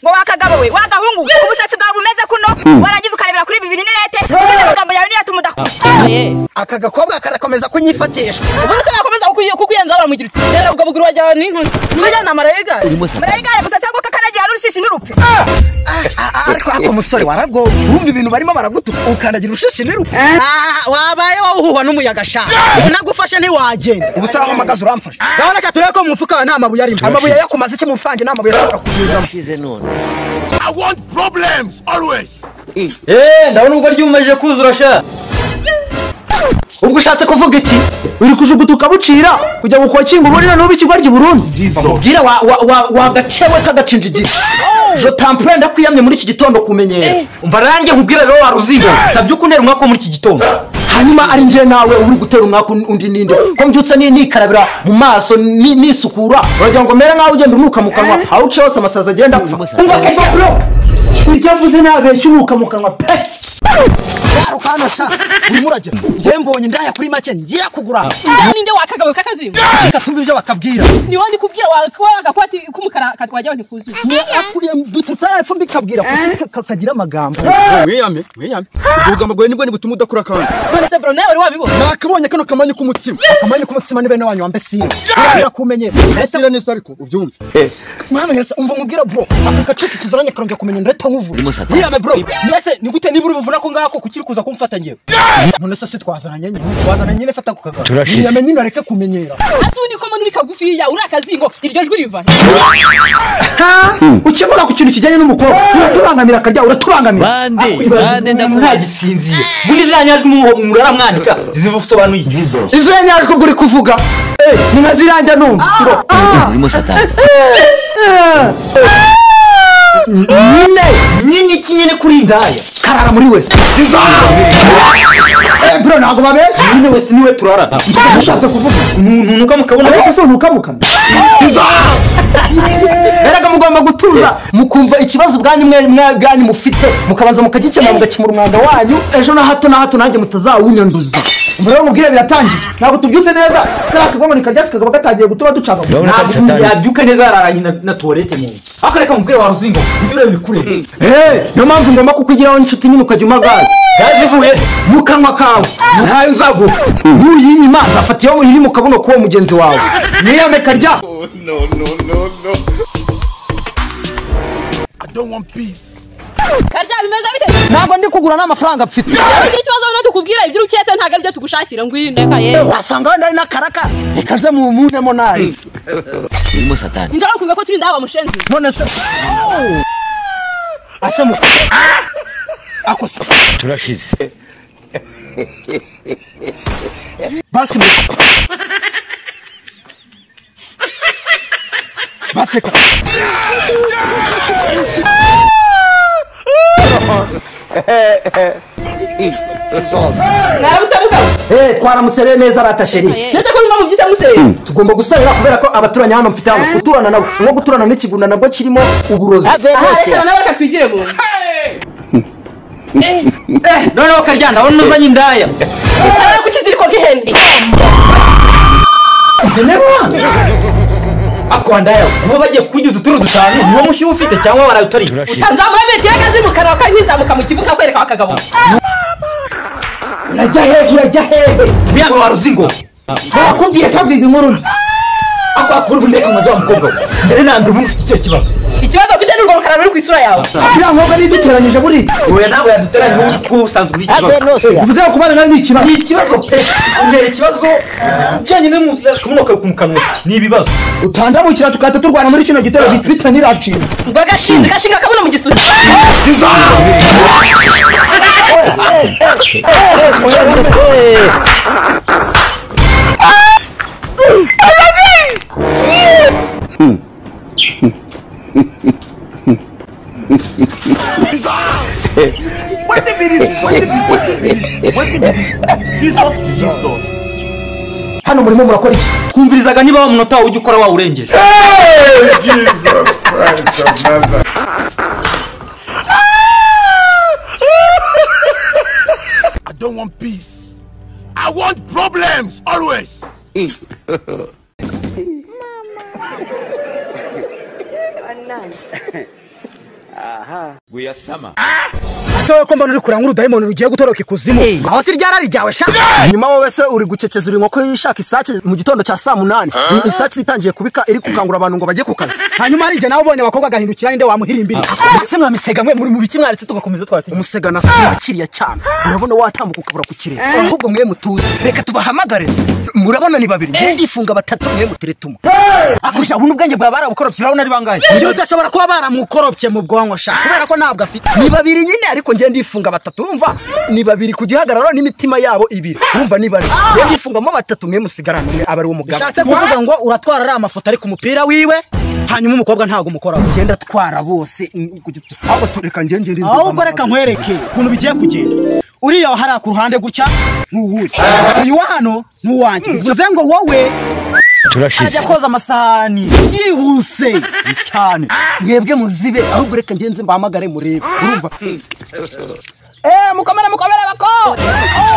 ngo wakagabo we wagahungu ubusatsi bwawe bumeze kuno waragize ukarebera kuri bibiri n'irete amagambo yawe niyo atumudakuza aka gakobwa karakomeza kunyifatisha ubundi se nakomeza kukuyenza baramugira uti rero ubwo buguru wajya n'intuzi sibijyana marayega gusa cyangwa kakanagiye n'urushishi n'urupfu ariko ako musore warabwo urumva ibintu barimo baragutuka ukandagira urushishi n'urupfu wabaye wohuhwa n'umuyaga sha nagufashe ntiwagenda ubusara aho magaze uramfasha ndabona ka tureko mu mufuka nta mabuye arimo amabuye yakumaze iki mu mfanje nta mabuye ashobora kuzuzamo I want problems always. ndabona ubwo ryumeje kuzura sha ubwo ushatse kuvuga iki uri kujugutuka bucira kujya gukokinga uburira n'ubu ikigwaryi Burundi bamubwira wa gacewe kagacinjigira je tampre ndakwiyamye muri iki gitondo kumenyera umva range nkubwira rero waruzinga tabyukunera umwako muri iki gitondo hanyuma ari nje nawe uri gutera umwako undi ninde ko mbyutse nikarabira mu maso nisukura uragira ngo mere nkaho ugenda unuka mu kanwa aho ucose amasaza agenda kupfa umva kajya bro icyavuze nabeshye unuka mu kanwa pe Yarukana sha uri murajya ngiye mbonye ndaya kuri make ngiye kugura ninde wakagawe kakazima kika tumva ibyo bakabwira ni wandi kubwira wagakwati kumukara katwajyaho ntikuzuye akuriye dututsa epfo mbikabwira kagira amagambo Mwiyame ubugamba bwawe nibwo nibutuma udakura kandi none se bro nawe wari wabibona nakabonye kano kamanye k'umutima akamanye k'umutima ni bene wanyu wambe sire urakumenye sire nisa ariko ubyumve mwana yesa umva mubwira bro aka kacucu tuzaranye karongera kumenya ndeta nkuvura yiyame bro mbese ni gute niba uri buvuna ko ngako kukiri kuza kumfata ngiye none se twazaranye nyine fata ku kagara yiyame nyine areke kumenyera ase undi ko muri kagufiya uri akazingo iryo jwi riva ukivuga ku kintu kijyanye n'umukobwa uratubangamira karya uratubangamira bande ndagisinziye bundi ziranyajwe mu murara mwandika zivusobanuye izo yanyajwe guri kuvuga ni nkaziranja numva urimo satani nyine kinyene kuri indaya karara muri wese bro ntabwo babeshya nyine wese niwe turara ushatse kuvuga umuntu nuka mukabona ariko so ntukamukana eraga mugomba gutuza mukumva ikibazo bwanyu bwanyu mufite mukabanza mukagikemura mugakemura umwanda wanyu ejo na hato nanjye mutazawunyanduza rero mubwire biratangiye ntabwo tubyutse neza karakagwa ni karya kagaba gatagiye gutuma ducaga ntabwo yabyuka neza yararanye na toilette mu akareka mubwire wa ruzingo ugire bikure no mpamvu ngomba kukugiraho inshuti nyine ukajya umagaza gazi vuye mu kanwa kawe ntayo nzago nuyima zafatiyeho iri mu kabuno k'uwo mugenzi wawe niyame karya no I don't want peace. karya bimeze bite ntabwo ndi kugura n'amafaranga mfite yabagira ikibazo no tukubwira ibyo uketse ntago ari byo tugushakira ngwinde kaye wasanga wenda ari n'akaraka ikaze mu munemo nari urimo satani ndara kuvuga ko turi ndaba mushenzi none se asemu akosa turashize basi baseka twaramutse rero neza ratasheri ndetse ko mu byita museye tugomba gusarira kubera ko abaturanye hano mfite hano guturana nabo nko guturana n'ikigunda nabwo kirimo uburozi reka nawe katwigire mu noneho karya ndabona uzanye indaya kukiziriko k'ihene akwandaya uba bagiye kurya uduturo dutanu niwo mushyuha ufite cyangwa barayutari utazamura metero akazi mu kanwa kandi ntizamuka mu kibuga kwereka akagabo urajya hehe biyanga wa ruzingo barakubwiye kabwiga inkuru akora ubundeka maze wa mukobwa mbere na mbere ubu ufite icyo ikibazo ufite n'urwo rukara ruri ku isura yawe iriya nkobwa niduteranyije buri oya ntabwo yaduteranye n'uko usanzwe uri ikibazo uvuze ko kubana nawe ni ikibazo ni ikibazo pe umbere ikibazo bijyanye n'akabuno kawe mu kanwa ni ibibazo utandamukira tukahita turwana muri kino gitero bita niracinze ngo agashinze gashinga akabuno mu gisura hano murimo murakora iki twumvirizaga niba wa munota ujya ukora wawurengeje I don't want peace. I want problems always. Guyasama. Aho ko mbona uri kuranga urudayimoni rugiye gutoroka ikuzimu. Aho si ryarari ryawe sha. Nyuma wowe se uri guceceza uri nkoko yishaka isake mu gitondo cya saa 8. Isake itangiye kubika iri kukangura abantu ngo bajye kukaza. Hanyuma ari je nawe ubonye abakobwa gahindukira ninde wamuhirimbira. Ese mwamisega mwe muri mu biki mwaretse tugakomeza twara. Umusega na yakiriye cyane. Urabona watambuka ukabura kukire. Ahubwo mwe mutuye. Reka tubahamagare. Murabona ni babiri. Ndifunga batatu mwe muteretuma. Akurusha ubu n'ubwenge bwa barabukoropye urabona ari bangahe. Iyo udashobora kuba baramukoropye mu bwonko sha. Kubera ko ntabwo afite. Ni babiri nyine ariko ngiye ndifunga batatu urumva ni babiri kugihagarara n'imitima yabo ibiri urumva ni bari ngiye ndifungamo batatu mwe musigarana mwe abari wo mugabo shatse kuvuga ngo uratwara ari amafoto ari ku mupira wiwe hanyuma umukobwa ntago umukora ugenda twara bose ahubwo tureka ngiye ngiye ndinze ahubwo reka nkwereke ukuntu bigiye kugenda uriya hari ku ruhande gutya n'uwuye uyu wa hano n'uwanjye bivuze ngo wowe turashize ajya koza amasahani yihuse cyane mwebwe muzibe ahubwo reka ngenze mbahamagare murebe urumva mukomere bako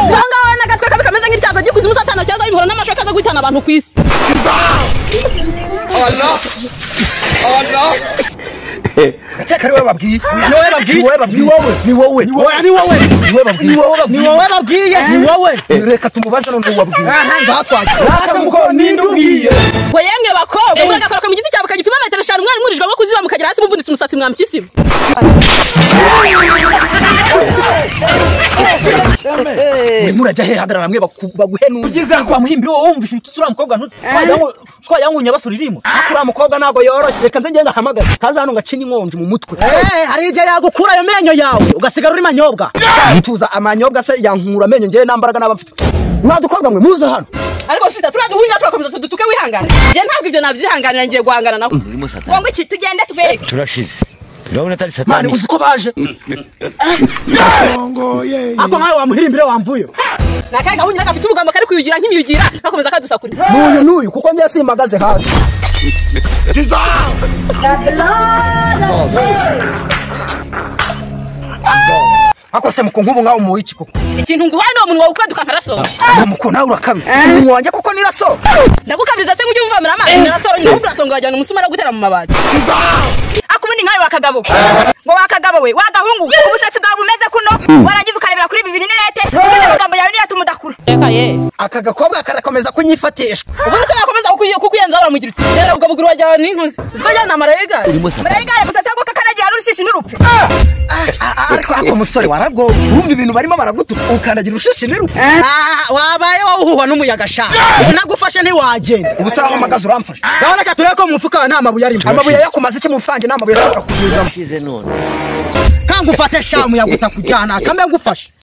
zanga wana gatwe kabe kameze nk'iryazo gikuzimu satana cyaza imhoro n'amashoka zo guhitana abantu kwisi Allah Cheka riwe babwiye ni wowe reka tumubaza none wabwiye ngatwaje ngo yemwe bakobwa muragakora mu giti cyabo kagipima metero 5 mwari murijwe ngo kuziba mukagera hasi muvunitse umusatsi mwamukisiba murajya he hagarara mwe baguhenuye ugize kwa muhimbiro wowe wumva ifite usura mukobwa twayangunya basuririmo akura mukobwa nago yoroshe reka nze ngenga hamagara kaza hano ngacinya inkonje mu mutwe hari igihe yagukura ayo menyo yawe ugasigara uri manyobwa tuza amanyobwa se yankura amenyo ngiye nambaraga naba mfite mwadukobwa mwe muze hano ariko sita turaduhunya turakomeza tudutuke wihangana je ntabwo ibyo nabyihanganira ngiye guhangana nako ngo iki tugende tubereke turashize urabona atari satani mani uziko baje ako nawe wamuhirimbire wamvuye nakaga hunya nakafite ubugamba kari kuyugira nk'imyugira akomeza kadusakura nuyu kuko ngiye simbagaze hasi ako se mukunkubu ngaho mu wiki koko ikintu nguhaye no munwa ukaduka nkaraso muko nawe urakabi umunwa wanjye koko niraso ndagukabiriza se ngujye umvamira amazi narasoro nyine urasonga wajyana umusumara gutera mu mabati akubundi nkawe wakagabo ngo wakagabo we wagahungu ubusatsi bwawe bumeze kuno waragize ukarebera kuri bibiri n'irete amagambo yawe niyo tumudakura reka ye aka gakobwa karakomeza kunyifatishwa ubundi se nakomeza kukuyenza baramugira uti rero ubwo buguru wajyana n'intuzi zikajyana na marayega gusa cyangwa kakanagiye urushishi n'urupfu ariko ako musore warabwo urumva ibintu barimo baragutuka ukandagira urushishi n'urupfu wabaye wohuha n'umuyaga sha nagufashe ntiwagenda ubu se aho magaze uramfasha ndabona ka tureko mu mufuka nta mabuye arimo amabuye yakumaze iki mu mfanje nta mabuye ashobora kuzuzamo kangufate sha umuyaga utakujyana kambe ngufashe